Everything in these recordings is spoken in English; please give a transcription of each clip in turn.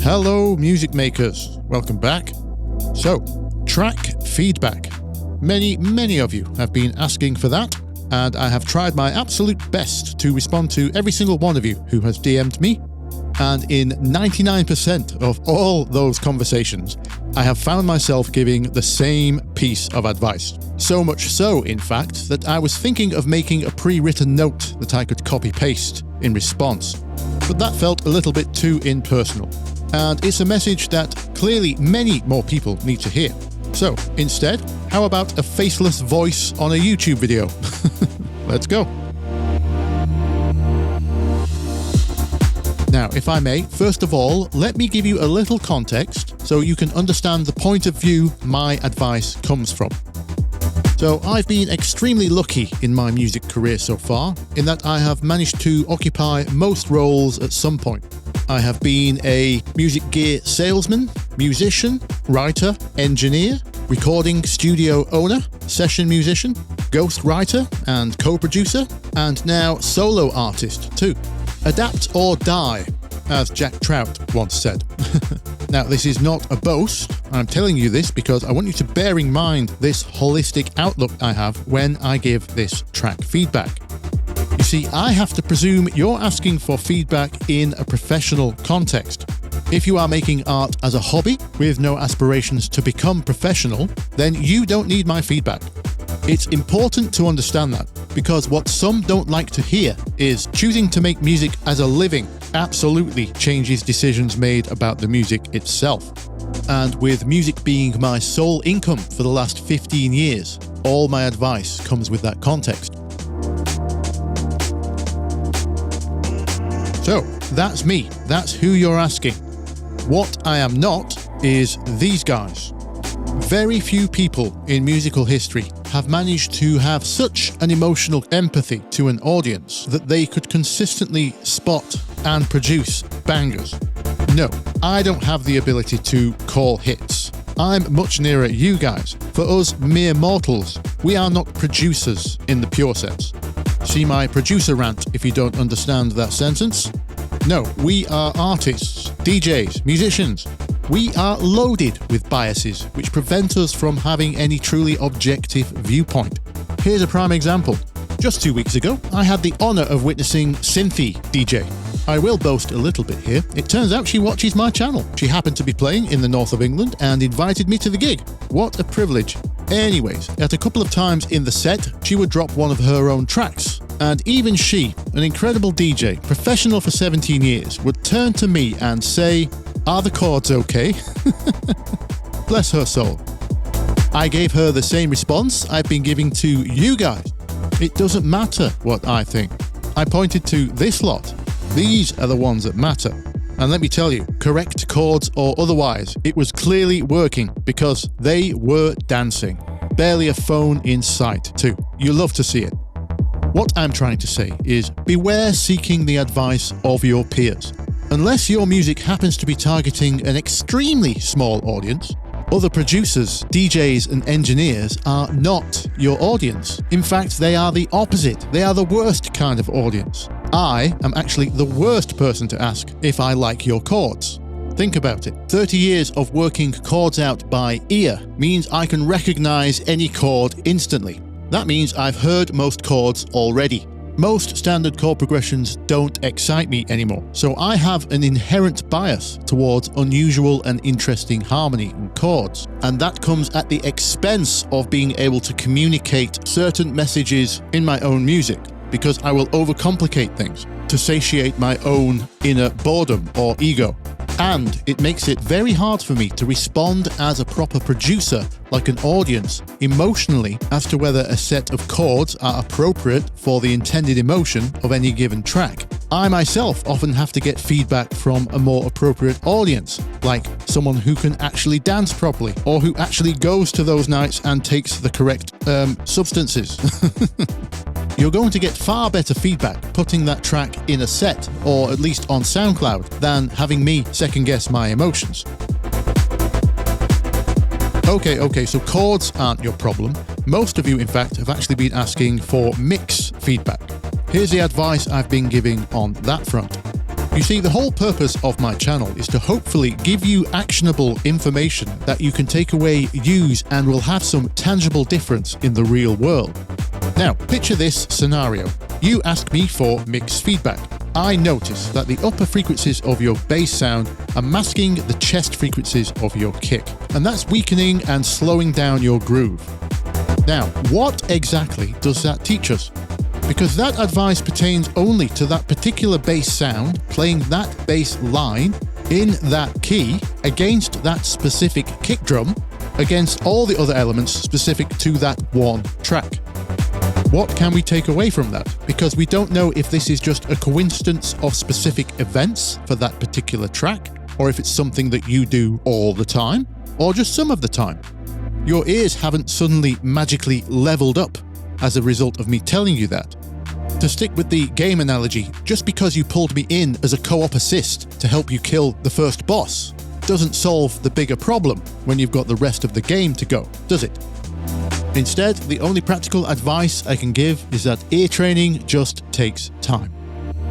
Hello, music makers. Welcome back. So, track feedback. Many of you have been asking for that, and I have tried my absolute best to respond to every single one of you who has DM'd me. And in 99% of all those conversations, I have found myself giving the same piece of advice. So much so, in fact, that I was thinking of making a pre-written note that I could copy-paste in response. But that felt a little bit too impersonal. And it's a message that clearly many more people need to hear. So, instead, how about a faceless voice on a YouTube video? Let's go. Now, if I may, first of all, let me give you a little context so you can understand the point of view my advice comes from. So, I've been extremely lucky in my music career so far, in that I have managed to occupy most roles at some point. I have been a music gear salesman, musician, writer, engineer, recording studio owner, session musician, ghostwriter and co-producer, and now solo artist too. Adapt or die, as Jack Trout once said. Now, this is not a boast. I'm telling you this because I want you to bear in mind this holistic outlook I have when I give this track feedback. You see, I have to presume you're asking for feedback in a professional context. If you are making art as a hobby with no aspirations to become professional, then you don't need my feedback. It's important to understand that, because what some don't like to hear is choosing to make music as a living absolutely changes decisions made about the music itself. And with music being my sole income for the last 15 years, all my advice comes with that context. So, that's me. That's who you're asking. What I am not is these guys. Very few people in musical history have managed to have such an emotional empathy to an audience that they could consistently spot and produce bangers. No, I don't have the ability to call hits. I'm much nearer you guys. For us mere mortals, we are not producers in the pure sense. See my producer rant if you don't understand that sentence? No, we are artists, DJs, musicians. We are loaded with biases which prevent us from having any truly objective viewpoint. Here's a prime example. Just 2 weeks ago, I had the honour of witnessing Cynthia DJ. I will boast a little bit here. It turns out she watches my channel. She happened to be playing in the north of England and invited me to the gig. What a privilege. Anyways, at a couple of times in the set, she would drop one of her own tracks. And even she, an incredible DJ, professional for 17 years, would turn to me and say, "Are the chords okay?" Bless her soul. I gave her the same response I've been giving to you guys. It doesn't matter what I think. I pointed to this lot. These are the ones that matter. And let me tell you, correct chords or otherwise, it was clearly working because they were dancing. Barely a phone in sight too. You love to see it. What I'm trying to say is beware seeking the advice of your peers. Unless your music happens to be targeting an extremely small audience, other producers, DJs and engineers are not your audience. In fact, they are the opposite. They are the worst kind of audience. I am actually the worst person to ask if I like your chords. Think about it. 30 years of working chords out by ear means I can recognize any chord instantly. That means I've heard most chords already. Most standard chord progressions don't excite me anymore, so I have an inherent bias towards unusual and interesting harmony in chords. And that comes at the expense of being able to communicate certain messages in my own music, because I will overcomplicate things to satiate my own inner boredom or ego. And it makes it very hard for me to respond as a proper producer, like an audience, emotionally as to whether a set of chords are appropriate for the intended emotion of any given track. I myself often have to get feedback from a more appropriate audience, like someone who can actually dance properly, or who actually goes to those nights and takes the correct substances. You're going to get far better feedback putting that track in a set, or at least on SoundCloud, than having me second guess my emotions. Okay, so chords aren't your problem. Most of you, in fact, have actually been asking for mix feedback. Here's the advice I've been giving on that front. You see, the whole purpose of my channel is to hopefully give you actionable information that you can take away, use, and will have some tangible difference in the real world. Now, picture this scenario. You ask me for mix feedback. I notice that the upper frequencies of your bass sound are masking the chest frequencies of your kick, and that's weakening and slowing down your groove. Now, what exactly does that teach us? Because that advice pertains only to that particular bass sound, playing that bass line in that key against that specific kick drum, against all the other elements specific to that one track. What can we take away from that? Because we don't know if this is just a coincidence of specific events for that particular track, or if it's something that you do all the time, or just some of the time. Your ears haven't suddenly magically leveled up as a result of me telling you that. To stick with the game analogy, just because you pulled me in as a co-op assist to help you kill the first boss doesn't solve the bigger problem when you've got the rest of the game to go, does it? Instead, the only practical advice I can give is that ear training just takes time.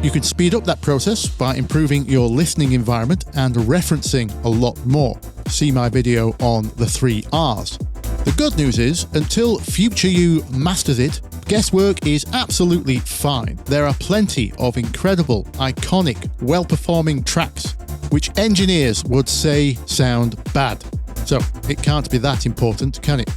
You can speed up that process by improving your listening environment and referencing a lot more. See my video on the 3 R's. The good news is, until future you masters it, guesswork is absolutely fine. There are plenty of incredible, iconic, well-performing tracks which engineers would say sound bad. So it can't be that important, can it?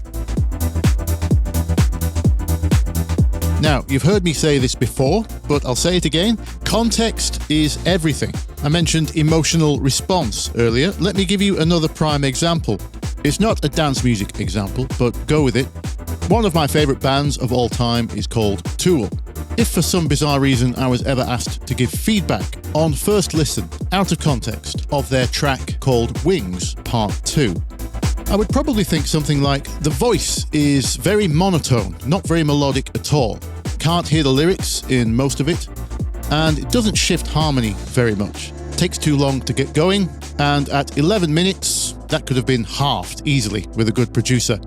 Now, you've heard me say this before, but I'll say it again. Context is everything. I mentioned emotional response earlier. Let me give you another prime example. It's not a dance music example, but go with it. One of my favorite bands of all time is called Tool. If for some bizarre reason I was ever asked to give feedback on first listen, out of context, of their track called Wings Part 2, I would probably think something like, the voice is very monotone, not very melodic at all. Can't hear the lyrics in most of it, and it doesn't shift harmony very much. Takes too long to get going, and at 11 minutes, that could have been halved easily with a good producer.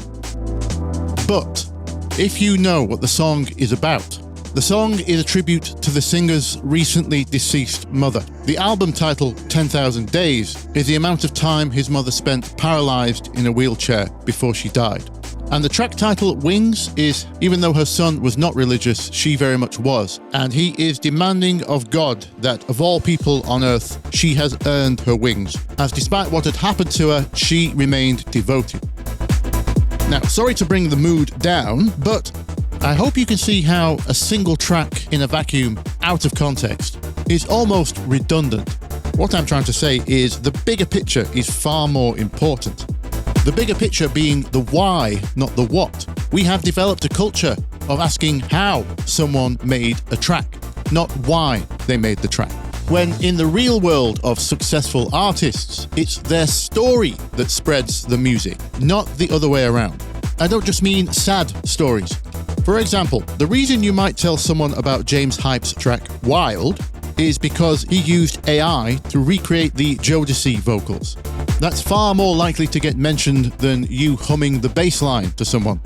But if you know what the song is about, the song is a tribute to the singer's recently deceased mother. The album title, 10,000 Days, is the amount of time his mother spent paralyzed in a wheelchair before she died. And the track title, Wings, is, even though her son was not religious, she very much was. And he is demanding of God that, of all people on earth, she has earned her wings, as despite what had happened to her, she remained devoted. Now, sorry to bring the mood down, but I hope you can see how a single track in a vacuum, out of context, is almost redundant. What I'm trying to say is the bigger picture is far more important. The bigger picture being the why, not the what. We have developed a culture of asking how someone made a track, not why they made the track. When in the real world of successful artists, it's their story that spreads the music, not the other way around. I don't just mean sad stories. For example, the reason you might tell someone about James Hype's track Wild is because he used AI to recreate the Jodeci vocals. That's far more likely to get mentioned than you humming the bass line to someone.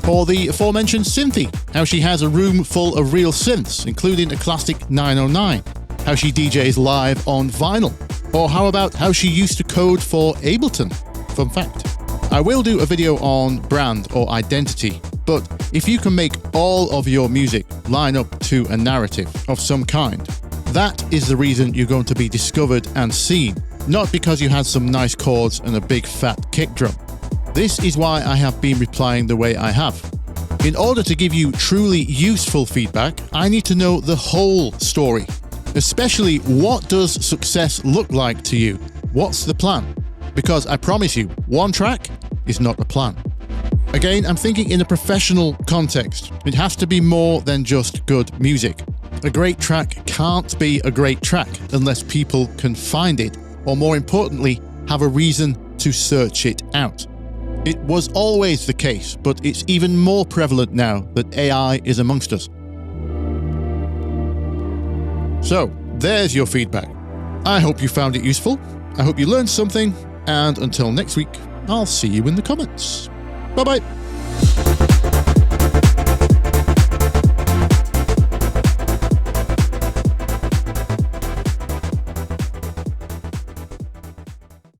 Or the aforementioned Cynthia, how she has a room full of real synths, including a classic 909, how she DJs live on vinyl, or how about how she used to code for Ableton. Fun fact. I will do a video on brand or identity, but if you can make all of your music line up to a narrative of some kind, that is the reason you're going to be discovered and seen, not because you had some nice chords and a big fat kick drum. This is why I have been replying the way I have. In order to give you truly useful feedback, I need to know the whole story, especially what does success look like to you? What's the plan? Because I promise you, one track is not a plan. Again, I'm thinking in a professional context. It has to be more than just good music. A great track can't be a great track unless people can find it, or more importantly, have a reason to search it out. It was always the case, but it's even more prevalent now that AI is amongst us. So, there's your feedback. I hope you found it useful. I hope you learned something, and until next week, I'll see you in the comments. Bye-bye.